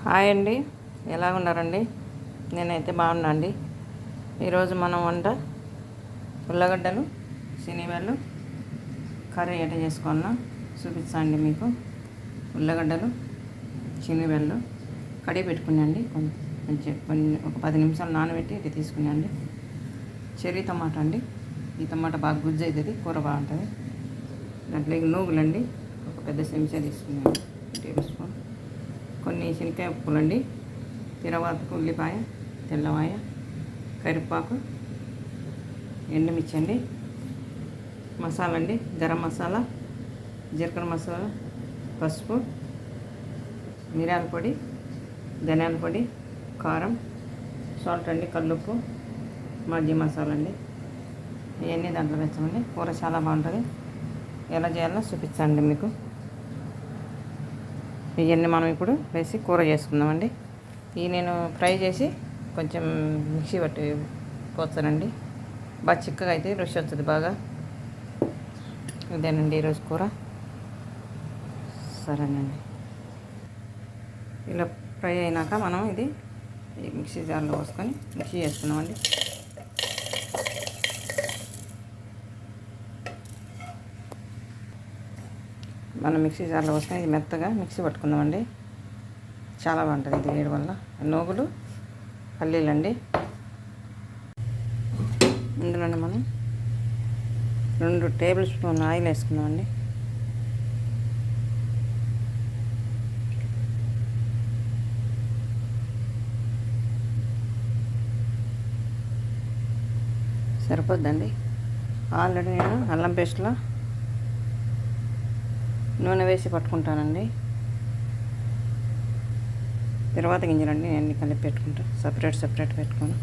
Hi అండి, ఎలా ఉన్నారండి? నేనైతే బాగున్నా అండి. ఈరోజు మనం వంట ఉల్లగడ్డలు శనివేళ్ళు కర్రీ ఎట్లా చేసుకున్నా చూపించండి మీకు. ఉల్లగడ్డలు శనివేళ్ళు కడిగి పెట్టుకున్నాండి, కొన్ని ఒక 10 నిమిషాలు నానబెట్టి ఇట్లా తీసుకున్నాండి. చెర్రీ టమాటా అండి, ఈ టమాటా బాగా గుజ్జు అవుతుంది, కూర బాగుంటుంది. దాంట్లో నూగులండి ఒక పెద్ద చెంచా తీసుకున్నాను, టేబుల్ స్పూన్. కొన్ని శనక్కాయ ఉప్పులండి, తిరవాతకు ఉల్లిపాయ, తెల్లవాయ, కరివేపాకు, ఎండుమిర్చి అండి. మసాలా అండి, గరం మసాలా, జీలకర్ర మసాలా, పసుపు, మిరియాల పొడి, ధనియాల పొడి, కారం, సాల్ట్ అండి, కల్లుప్పు, మజ్జి మసాలా అండి. ఇవన్నీ దాంట్లో వేస్తామండి. కూర చాలా బాగుంటుంది. ఎలా చేయాలో చూపించండి మీకు. ఇవన్నీ మనం ఇప్పుడు వేసి కూర చేసుకుందామండి. ఇవి నేను ఫ్రై చేసి కొంచెం మిక్సీ పట్టి పోస్తానండి. బాగా చిక్కగా అయితే రుచి వస్తుంది బాగా. ఇదేనండి ఈరోజు కూర. సరేనండి, ఇలా ఫ్రై అయినాక మనం ఇది మిక్సీ జార్లో పోసుకొని మిక్సీ చేసుకున్నామండి. మనం మిక్సీ జార్లో పోసుకొని ఇది మెత్తగా మిక్సీ పట్టుకుందామండి. చాలా బాగుంటుంది ఇది వేయడం వల్ల. నూగులు, పల్లీలండి. ఇందులోనే మనం 2 టేబుల్ స్పూన్ ఆయిల్ వేసుకుందామండి. సరిపోద్దండి. ఆల్రెడీ నేను అల్లం పేస్ట్లో నూనె వేసి పట్టుకుంటానండి. తర్వాత గింజలండి అన్నీ కలిపి పెట్టుకుంటా, సపరేట్ పెట్టుకోను.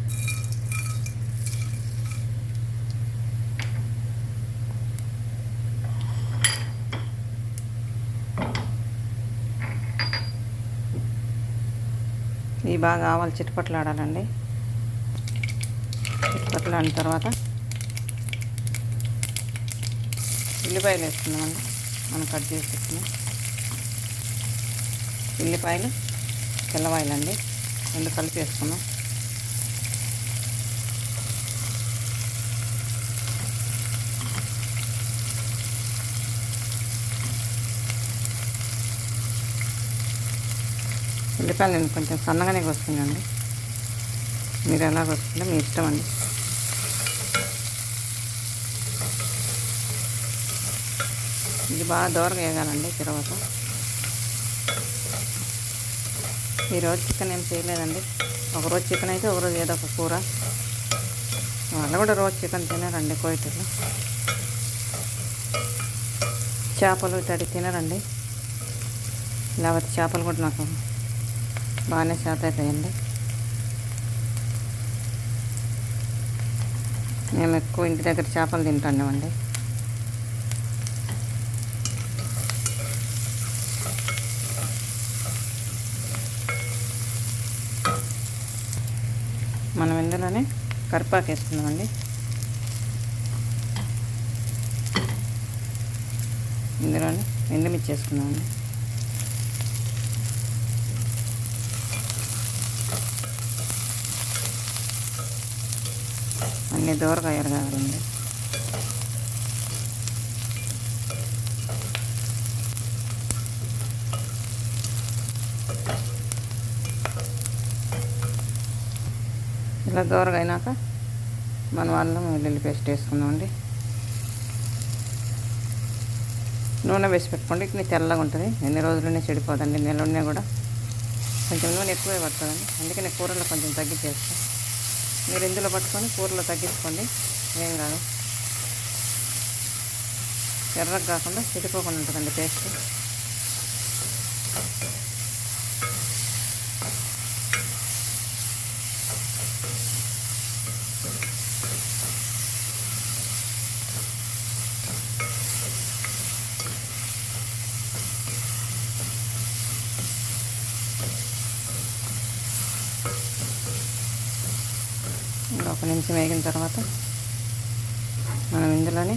ఇవి బాగా ఆవాలు చిటపట్లాడాలండి. చిటపట్లాడిన తర్వాత ఉల్లిపాయలు వేసుకుందామండి. మనం కట్ చేసి పెట్టుకున్నాం ఉల్లిపాయలు, తెల్లవాయలండి, 2 కలిపి వేసుకున్నాం. ఉల్లిపాయలు నేను కొంచెం సన్నగానే కోసుకున్నాండి. మీరు ఎలా కోసుకుంటే మీ ఇష్టం అండి. ఇది బాగా దూరంగా వేయాలండి. తర్వాత ఈరోజు చికెన్ ఏం చేయలేదండి. ఒకరోజు చికెన్ అయితే ఒకరోజు ఏదో ఒక కూర. వాళ్ళు కూడా రోజు చికెన్ తినరండి. కోయిటలో చేపలు ఇటు తినరండి. లేకపోతే చేపలు కూడా నాకు బాగానే చేత అవుతాయండి. మేము ఎక్కువ ఇంటి దగ్గర చేపలు తింటామండి. మనం ఇందులోనే కరివేపాకు వేసుకుందామండి. ఇందులోనే ఎండుమిర్చి వేసుకుందామండి. అన్నీ దూరగా ఎరగాలండి. ఇలా దూరగా అయినాక మనం అల్లం వెల్లుల్లి పేస్ట్ వేసుకుందామండి. నూనె వేసి పెట్టుకోండి. ఇది తెల్లగా ఉంటుంది, ఎన్ని రోజులనే చెడిపోదండి. నెలలున్నా కూడా కొంచెం నూనె ఎక్కువే పడుతుందండి. అందుకని కూరలో కొంచెం తగ్గించేస్తాం. మీరు ఇందులో పట్టుకొని కూరలో తగ్గించుకోండి, ఏం కాదు. ఎర్రగా కాకుండా చెడిపోకుండా ఉంటుందండి పేస్ట్. ఒక నిమిషం వేగిన తర్వాత మనం ఇందులోనే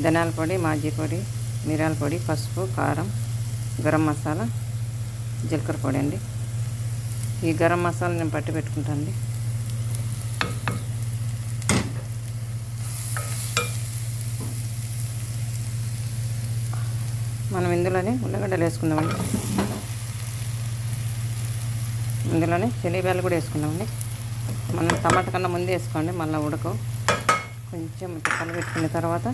ధనియాల పొడి, మాజీ పొడి, మిరియాల పొడి, పసుపు, కారం, గరం మసాలా, జీలకర్ర పొడి అండి ఈ గరం మసాలా నేను పట్టి పెట్టుకుంటాను. మనం ఇందులోనే ఉల్లిగడ్డలు వేసుకుందామండి. ఇందులోనే శనగలు కూడా వేసుకుందామండి. మనం టమాటా కన్నా ముందే వేసుకోండి, మళ్ళీ ఉడకవు. కొంచెం కలబెట్టుకున్న తర్వాత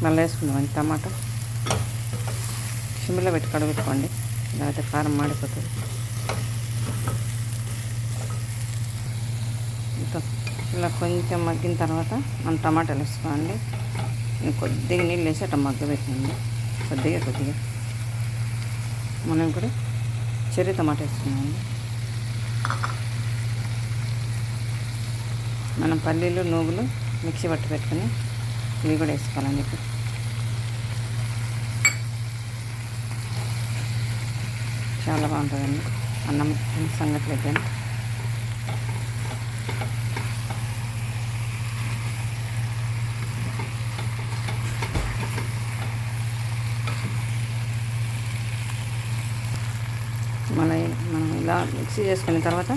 మళ్ళీ వేసుకుందామండి టమాటా. సిమ్లో పెట్టి కడబెట్టుకోండి, లేకపోతే కారం మాడిపోతుంది. ఇలా కొంచెం మగ్గిన తర్వాత మనం టమాటాలు వేసుకోండి. కొద్దిగా నీళ్ళు వేసి అట్లా మగ్గబెట్టండి, కొద్దిగా. మనం ఇప్పుడు చెర్రీ టమాటా వేసుకున్నామండి. మనం పల్లీలు నువ్వులు మిక్సీ పట్టి పెట్టుకుని ఇవి కూడా వేసుకోవాలండి. ఇప్పుడు చాలా బాగుంటుందండి అన్నం సంగతి దగ్గర. మనం ఇలా మిక్సీ చేసుకున్న తర్వాత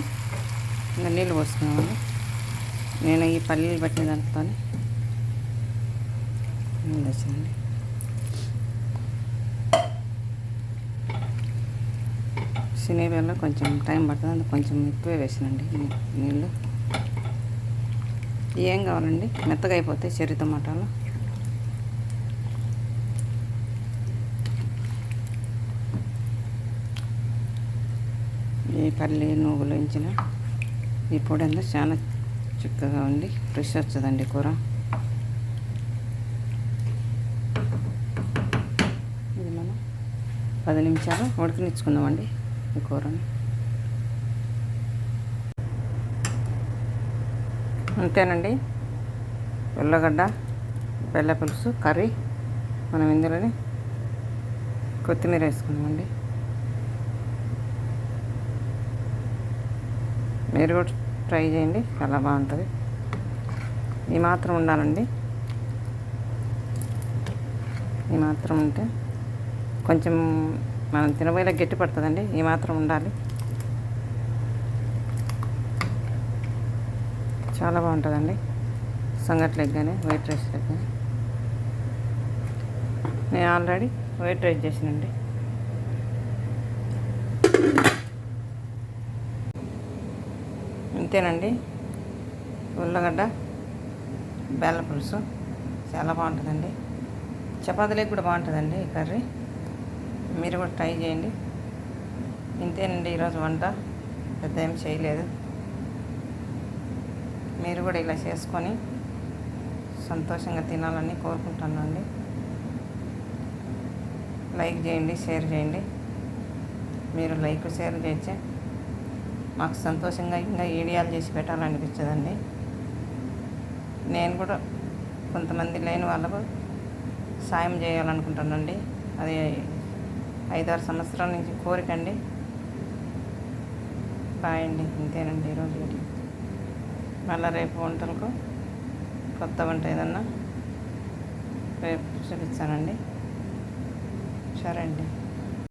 ఇంకా నీళ్ళు పోసుకున్నామండి. నేను ఈ పల్లీలు పట్టిన దాంతో నీళ్ళు వేసానండి. శనగలు కొంచెం టైం పడుతుంది, అందుకు కొంచెం ఎక్కువే వేసానండి నీళ్ళు. ఏం కావాలండి, మెత్తగా అయిపోతాయి చెర్రీ టమాటాలు. ఈ పల్లి నువ్వులు వేయించిన ఈ పొడి అంతా చాలా చిక్కగా ఉండి ఫ్రెష్ వచ్చదండి కూర. ఇది మనం 10 నిమిషాలు ఉడకనిచ్చుకుందామండి ఈ కూరని. అంతేనండి, ఉల్లగడ్డ బెల్ల పులుసు కర్రీ. మనం ఇందులోనే కొత్తిమీర వేసుకున్నామండి. మీరు కూడా ట్రై చేయండి, చాలా బాగుంటుంది. ఈ మాత్రం ఉండాలండి, ఈ మాత్రం ఉంటే కొంచెం మనం తినబోయేలా గట్టి పడుతుందండి. ఈ మాత్రం ఉండాలి, చాలా బాగుంటుందండి. సంగట్లకు కానీ వైట్ రైస్లకు కానీ. నేను ఆల్రెడీ వైట్ రైస్ చేసినండి. అంతేనండి, ఉల్లగడ్డ బెల్ల పులుసు చాలా బాగుంటుందండి. చపాతీలకు కూడా బాగుంటుందండి ఈ కర్రీ. మీరు కూడా ట్రై చేయండి. ఇంతేనండి ఈరోజు వంట, పెద్ద ఏం చేయలేదు. మీరు కూడా ఇలా చేసుకొని సంతోషంగా తినాలని కోరుకుంటున్నానండి. లైక్ చేయండి, షేర్ చేయండి. మీరు లైక్ షేర్ చేస్తే మాకు సంతోషంగా ఇంకా వీడియోలు చేసి పెట్టాలనిపించదండి. నేను కూడా కొంతమంది లేని వాళ్ళకు సాయం చేయాలనుకుంటానండి. అది 5-6 సంవత్సరాల నుంచి కోరికండి. బాయ్ అండి, ఇంతేనండి ఈరోజు వీడియో. మళ్ళీ రేపు వంటలకు కొత్త వంట ఏదన్నా రేపు చూపిస్తానండి. సరే అండి.